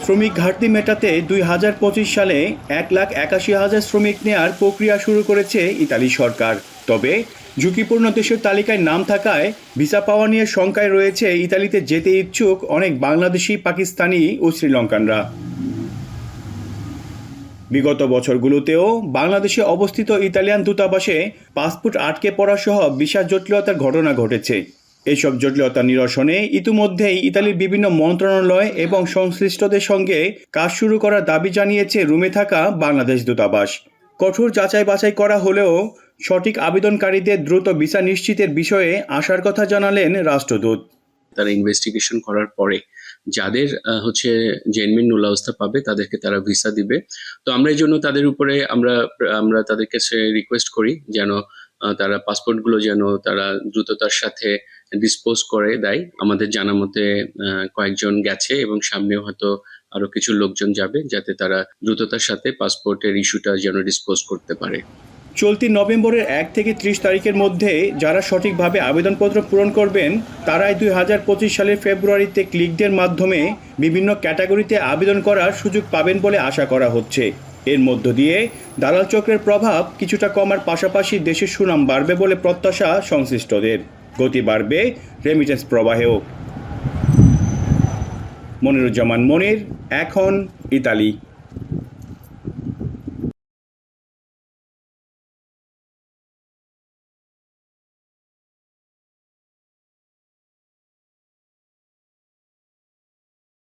শ্রমিক ঘাটতি মেটাতে 2025 সালে 1,81,000 শ্রমিক নেয়ার প্রক্রিয়া শুরু করেছে ইতালি সরকার। তবে ঝুঁকিপূর্ণ দেশের তালিকায় নাম থাকায় ভিসা পাওয়া নিয়ে শঙ্কায় রয়েছে ইতালিতে যেতে ইচ্ছুক অনেক বাংলাদেশি, পাকিস্তানি ও শ্রীলঙ্কানরা। বিগত বছরগুলোতেও বাংলাদেশে অবস্থিত ইতালিয়ান দূতাবাসে পাসপোর্ট আটকে পড়া সহ ভিসা জটিলতার ঘটনা ঘটেছে। এইসব জটিলতা নিরসনে ইতিমধ্যেই ইতালির বিভিন্ন মন্ত্রণালয় এবং সংশ্লিষ্টদের সঙ্গে কাজ শুরু করার দাবি জানিয়েছে রোমে থাকা বাংলাদেশ দূতাবাস। কঠোর যাচাই বাছাই করা হলেও সঠিক আবেদনকারীদের দ্রুত ভিসা নিশ্চিতের বিষয়ে আশার কথা জানালেন রাষ্ট্রদূত। তারা ইনভেস্টিগেশন করার পরে যাদের জেনুইন নুলাবস্থা পাবে তাদেরকে তারা ভিসা দিবে। তো আমরা এই জন্য তাদের উপরে আমরা তাদের কাছে রিকোয়েস্ট করি যেন তারা পাসপোর্টগুলো যেন তারা দ্রুততার সাথে ডিসপোজ করে দেয়। আমাদের জানা মতে কয়েকজন গেছে এবং সামনেও হয়তো আরো কিছু লোকজন যাবে, যাতে তারা দ্রুততার সাথে পাসপোর্টের ইস্যুটা যেন ডিসপোজ করতে পারে। চলতি নভেম্বরের 1 থেকে 30 তারিখের মধ্যে যারা সঠিকভাবে আবেদনপত্র পূরণ করবেন তারাই 2025 সালের ফেব্রুয়ারিতে ক্লিকদের মাধ্যমে বিভিন্ন ক্যাটাগরিতে আবেদন করার সুযোগ পাবেন বলে আশা করা হচ্ছে। এর মধ্য দিয়ে দালাল চক্রের প্রভাব কিছুটা কমার পাশাপাশি দেশের সুনাম বাড়বে বলে প্রত্যাশা সংশ্লিষ্টদের। গতি বাড়বে রেমিটেন্স প্রবাহেও। মনিরুজ্জামান মনির, এখন ইতালি।